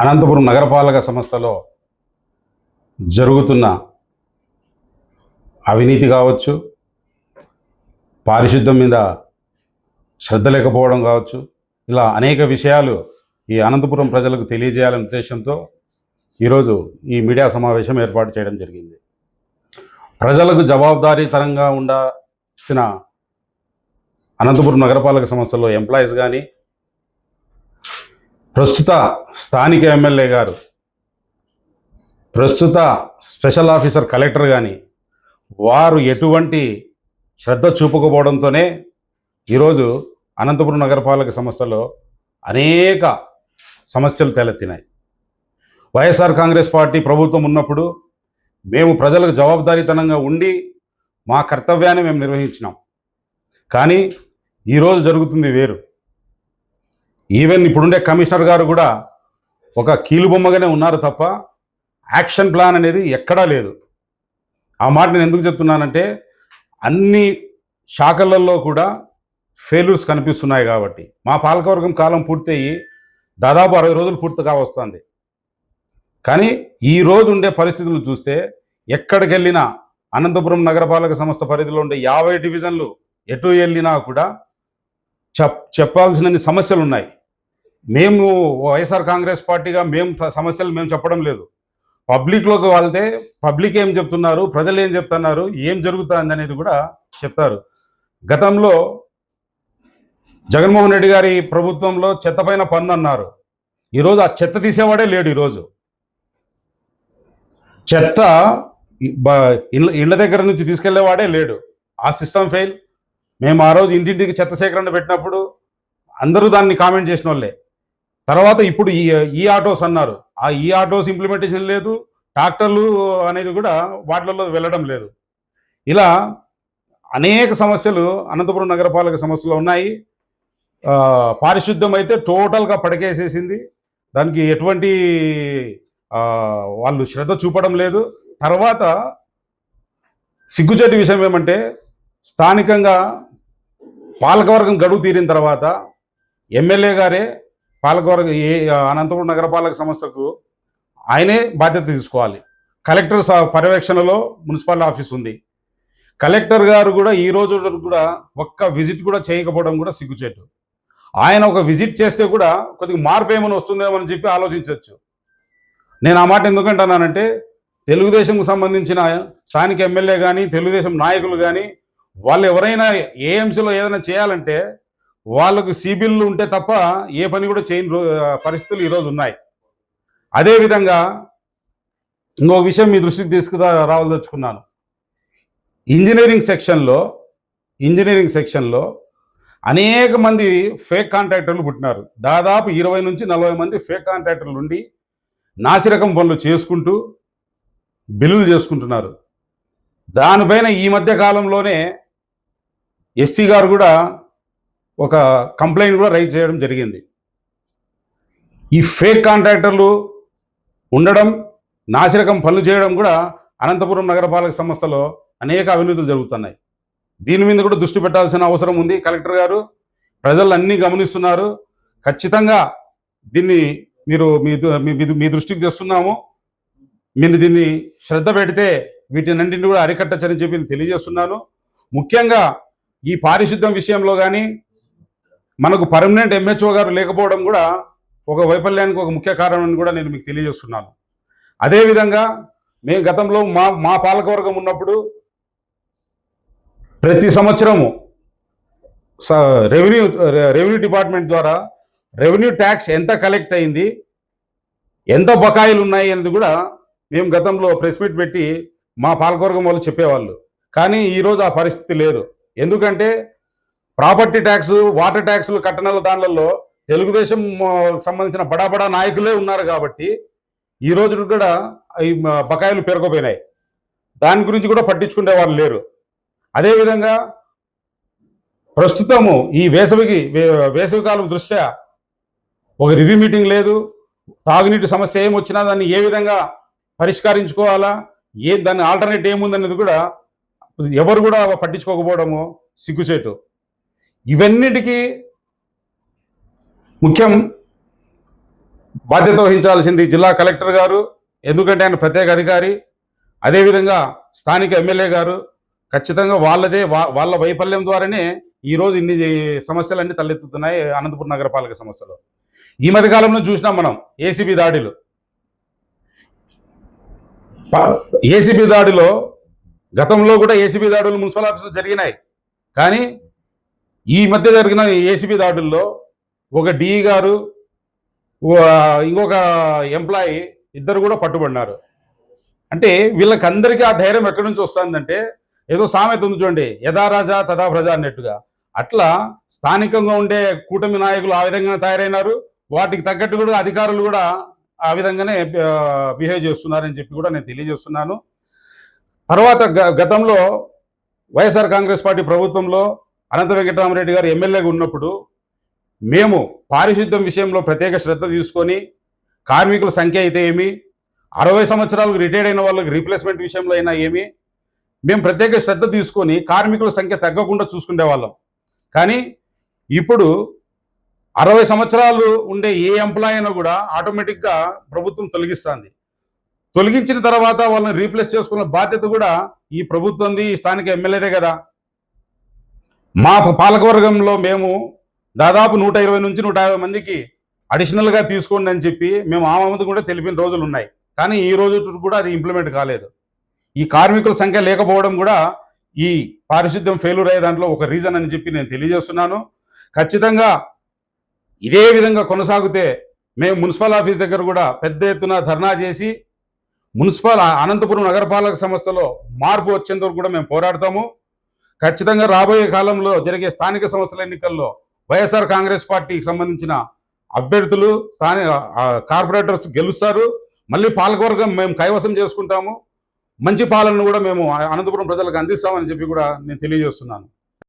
అనంతపురం నగరపాలక సంస్థలో జరుగుతున్న అవినీతి కావచ్చు, పారిశుద్ధ్యం మీద శ్రద్ధ లేకపోవడం కావచ్చు, ఇలా అనేక విషయాలు ఈ అనంతపురం ప్రజలకు తెలియజేయాలనే ఉద్దేశంతో ఈరోజు ఈ మీడియా సమావేశం ఏర్పాటు చేయడం జరిగింది. ప్రజలకు జవాబుదారీతనంగా ఉండాల్సిన అనంతపురం నగరపాలక సంస్థలో ఎంప్లాయీస్ కానీ, ప్రస్తుత స్థానిక ఎమ్మెల్యే గారు, ప్రస్తుత స్పెషల్ ఆఫీసర్ కలెక్టర్ కానీ వారు ఎటువంటి శ్రద్ధ చూపకపోవడంతోనే ఈరోజు అనంతపురం నగరపాలక సంస్థలో అనేక సమస్యలు తలెత్తినాయి. వైఎస్ఆర్ కాంగ్రెస్ పార్టీ ప్రభుత్వం ఉన్నప్పుడు మేము ప్రజలకు జవాబుదారీతనంగా ఉండి మా కర్తవ్యాన్ని మేము నిర్వహించినాం. కానీ ఈరోజు జరుగుతుంది వేరు. ఈవెన్ ఇప్పుడుండే కమిషనర్ గారు కూడా ఒక కీలుబొమ్మగానే ఉన్నారు తప్ప యాక్షన్ ప్లాన్ అనేది ఎక్కడా లేదు. ఆ మాట నేను ఎందుకు చెప్తున్నానంటే అన్ని శాఖలలో కూడా ఫెయిల్యూర్స్ కనిపిస్తున్నాయి కాబట్టి. మా పాలకవర్గం కాలం పూర్తయి దాదాపు 60 రోజులు పూర్తిగా వస్తుంది. కానీ ఈరోజు ఉండే పరిస్థితులు చూస్తే ఎక్కడికి వెళ్ళినా అనంతపురం నగరపాలక సంస్థ పరిధిలో ఉండే 50 డివిజన్లు ఎటు వెళ్ళినా కూడా చెప్పాల్సిన సమస్యలు ఉన్నాయి. మేము వైఎస్ఆర్ కాంగ్రెస్ పార్టీగా సమస్యలు మేము చెప్పడం లేదు. పబ్లిక్లోకి వెళ్తే పబ్లిక్ ఏం చెప్తున్నారు, ప్రజలు ఏం చెప్తున్నారు, ఏం జరుగుతుంది అనేది కూడా చెప్తారు. గతంలో జగన్మోహన్ రెడ్డి గారి ప్రభుత్వంలో చెత్త పైన పన్ను అన్నారు. ఈరోజు ఆ చెత్త తీసేవాడే లేడు. ఈరోజు చెత్త ఇళ్ళ దగ్గర నుంచి తీసుకెళ్లేవాడే లేడు. ఆ సిస్టమ్ ఫెయిల్. మేము ఆ రోజు ఇంటింటికి చెత్త సేకరణ పెట్టినప్పుడు అందరూ దాన్ని కామెంట్ చేసిన వాళ్ళే. తర్వాత ఇప్పుడు ఈ ఆటోస్ అన్నారు. ఆ ఈ ఆటోస్ ఇంప్లిమెంటేషన్ లేదు, ట్రాక్టర్లు అనేది కూడా వాటిల్లో వెళ్ళడం లేదు. ఇలా అనేక సమస్యలు అనంతపురం నగరపాలక సంస్థలో ఉన్నాయి. పారిశుద్ధ్యం అయితే టోటల్గా పడకేసేసింది. దానికి ఎటువంటి వాళ్ళు శ్రద్ధ చూపడం లేదు. తర్వాత సిగ్గుచేటి విషయం ఏమంటే స్థానికంగా పాలకవర్గం గడువు తీరిన తర్వాత ఎమ్మెల్యే గారే పాలకవర్గ అనంతపురం నగరపాలక సంస్థకు ఆయనే బాధ్యత తీసుకోవాలి. కలెక్టర్ పర్యవేక్షణలో మున్సిపల్ ఆఫీస్ ఉంది. కలెక్టర్ గారు కూడా ఈ రోజు కూడా ఒక్క విజిట్ కూడా చేయకపోవడం కూడా సిగ్గుచేటు. ఆయన ఒక విజిట్ చేస్తే కూడా కొద్దిగా మార్పు ఏమైనా వస్తుందేమో అని చెప్పి ఆలోచించవచ్చు. నేను ఆ మాట ఎందుకంటున్నానంటే తెలుగుదేశంకు సంబంధించిన స్థానిక ఎమ్మెల్యే కానీ, తెలుగుదేశం నాయకులు కానీ వాళ్ళు ఎవరైనా ఏఎంసీలో ఏదైనా చేయాలంటే వాళ్ళకు సిబిల్లు ఉంటే తప్ప ఏ పని కూడా చేయని పరిస్థితులు ఈరోజు ఉన్నాయి. అదేవిధంగా ఇంకో విషయం మీ దృష్టికి రావాల్దలుచుకున్నాను. ఇంజనీరింగ్ సెక్షన్లో అనేక మంది ఫేక్ కాంట్రాక్టర్లు పుట్టినారు. దాదాపు 20 నుంచి 40 మంది ఫేక్ కాంట్రాక్టర్లు ఉండి నాసిరకం పనులు చేసుకుంటూ బిల్లులు చేసుకుంటున్నారు. దానిపైన ఈ మధ్య కాలంలోనే ఎస్సీ గారు కూడా ఒక కంప్లైంట్ కూడా రైజ్ చేయడం జరిగింది. ఈ ఫేక్ కాంట్రాక్టర్లు ఉండడం, నాసిరకం పనులు చేయడం కూడా అనంతపురం నగరపాలక సంస్థలో అనేక అవినీతులు జరుగుతున్నాయి. దీని మీద కూడా దృష్టి పెట్టాల్సిన అవసరం ఉంది. కలెక్టర్ గారు ప్రజలు అన్నీ గమనిస్తున్నారు. ఖచ్చితంగా దీన్ని మీరు మీ దృష్టికి తెస్తున్నాము. మీరు దీన్ని శ్రద్ధ పెడితే వీటినన్నింటినీ కూడా అరికట్టచ్చని చెప్పి తెలియజేస్తున్నాను. ముఖ్యంగా ఈ పారిశుద్ధ్యం విషయంలో కానీ మనకు పర్మనెంట్ ఎంహెచ్ఓ గారు లేకపోవడం కూడా ఒక వైఫల్యానికి ఒక ముఖ్య కారణం అని కూడా నేను మీకు తెలియజేస్తున్నాను. అదేవిధంగా మేము గతంలో మా పాలకవర్గం ఉన్నప్పుడు ప్రతి సంవత్సరము రెవెన్యూ డిపార్ట్మెంట్ ద్వారా రెవెన్యూ ట్యాక్స్ ఎంత కలెక్ట్ అయింది, ఎంత బకాయిలు ఉన్నాయి అనేది కూడా మేము గతంలో ప్రెస్ మీట్ పెట్టి మా పాలకవర్గం వాళ్ళు చెప్పేవాళ్ళు. కానీ ఈరోజు ఆ పరిస్థితి లేదు. ఎందుకంటే ప్రాపర్టీ ట్యాక్స్, వాటర్ ట్యాక్స్లు కట్టనల దానిలలో తెలుగుదేశం సంబంధించిన బడా నాయకులే ఉన్నారు కాబట్టి ఈరోజు కూడా ఈ బకాయిలు పెరగపోయినాయి. దాని గురించి కూడా పట్టించుకునే వాళ్ళు లేరు. అదేవిధంగా ప్రస్తుతము ఈ వేసవికాలం దృష్ట్యా ఒక రివ్యూ మీటింగ్ లేదు. తాగునీటి సమస్య ఏమొచ్చినా దాన్ని ఏ విధంగా పరిష్కరించుకోవాలా, దాన్ని ఆల్టర్నేట్ ఏముందనేది కూడా ఎవరు కూడా పట్టించుకోకపోవడము సిగ్గుచేటు. ఇవన్నిటికీ ముఖ్యం బాధ్యత వహించాల్సింది జిల్లా కలెక్టర్ గారు, ఎందుకంటే ఆయన ప్రత్యేక అధికారి. అదేవిధంగా స్థానిక ఎమ్మెల్యే గారు ఖచ్చితంగా వాళ్ళ వైఫల్యం ద్వారానే ఈరోజు ఇన్ని సమస్యలన్నీ తలెత్తుతున్నాయి అనంతపురం నగరపాలక సంస్థలో. ఈ మధ్య కాలంలో చూసినాం మనం ఏసీబీ దాడిలో. ఏసీబీ దాడిలో గతంలో కూడా ఏసీబీ దాడులు మున్సిపల్ ఆఫీసులు జరిగినాయి. కానీ ఈ మధ్య జరిగిన ఏసీబీ దాడుల్లో ఒక డిఈ గారు, ఇంకొక ఎంప్లాయీ ఇద్దరు కూడా పట్టుబడినారు. అంటే వీళ్ళకందరికీ ఆ ధైర్యం ఎక్కడి నుంచి వస్తుందంటే, ఏదో సామెత ఉంది చూడండి, యథా రాజా తథా ప్రజ అన్నట్టుగా. అట్లా స్థానికంగా ఉండే కూటమి నాయకులు ఆ విధంగా తయారైనారు. వాటికి తగ్గట్టు కూడా అధికారులు కూడా ఆ విధంగానే బిహేవ్ చేస్తున్నారని చెప్పి కూడా నేను తెలియజేస్తున్నాను. తర్వాత గతంలో వైఎస్ఆర్ కాంగ్రెస్ పార్టీ ప్రభుత్వంలో అనంత వెంకటరామరెడ్డి గారు ఎమ్మెల్యేగా ఉన్నప్పుడు మేము పారిశుద్ధ్యం విషయంలో ప్రత్యేక శ్రద్ధ తీసుకొని, కార్మికుల సంఖ్య అయితే ఏమి, 60 సంవత్సరాలకు రిటైర్డ్ అయిన వాళ్ళకి రీప్లేస్మెంట్ విషయంలో అయినా ఏమి, మేము ప్రత్యేక శ్రద్ధ తీసుకొని కార్మికుల సంఖ్య తగ్గకుండా చూసుకునే వాళ్ళం. కానీ ఇప్పుడు 60 సంవత్సరాలు ఉండే ఏ ఎంప్లాయ్ అయినా కూడా ఆటోమేటిక్గా ప్రభుత్వం తొలగిస్తుంది. తొలగించిన తర్వాత వాళ్ళని రీప్లేస్ చేసుకున్న బాధ్యత కూడా ఈ ప్రభుత్వంది, ఈ స్థానిక ఎమ్మెల్యేదే కదా. మా పాలకవర్గంలో మేము దాదాపు 120 నుంచి 150 మందికి అడిషనల్గా తీసుకోండి అని చెప్పి మేము ఆమోదం కూడా తెలిపిన రోజులు ఉన్నాయి. కానీ ఈ రోజు కూడా అది ఇంప్లిమెంట్ కాలేదు. ఈ కార్మికుల సంఖ్య లేకపోవడం కూడా ఈ పారిశుద్ధ్యం ఫెయిల్యూర్ అయ్యే దాంట్లో ఒక రీజన్ అని చెప్పి నేను తెలియజేస్తున్నాను. ఖచ్చితంగా ఇదే విధంగా కొనసాగితే మేము మున్సిపల్ ఆఫీస్ దగ్గర కూడా పెద్ద ఎత్తున ధర్నా చేసి అనంతపురం నగరపాలక సంస్థలో మార్పు వచ్చేందుకు కూడా మేము పోరాడతాము. ఖచ్చితంగా రాబోయే కాలంలో జరిగే స్థానిక సంస్థల ఎన్నికల్లో వైఎస్ఆర్ కాంగ్రెస్ పార్టీకి సంబంధించిన అభ్యర్థులు, స్థానిక కార్పొరేటర్స్ గెలుస్తారు. మళ్ళీ పాలకవర్గం మేము కైవసం చేసుకుంటాము. మంచి పాలనను కూడా మేము అనంతపురం ప్రజలకు అందిస్తామని చెప్పి కూడా నేను తెలియజేస్తున్నాను.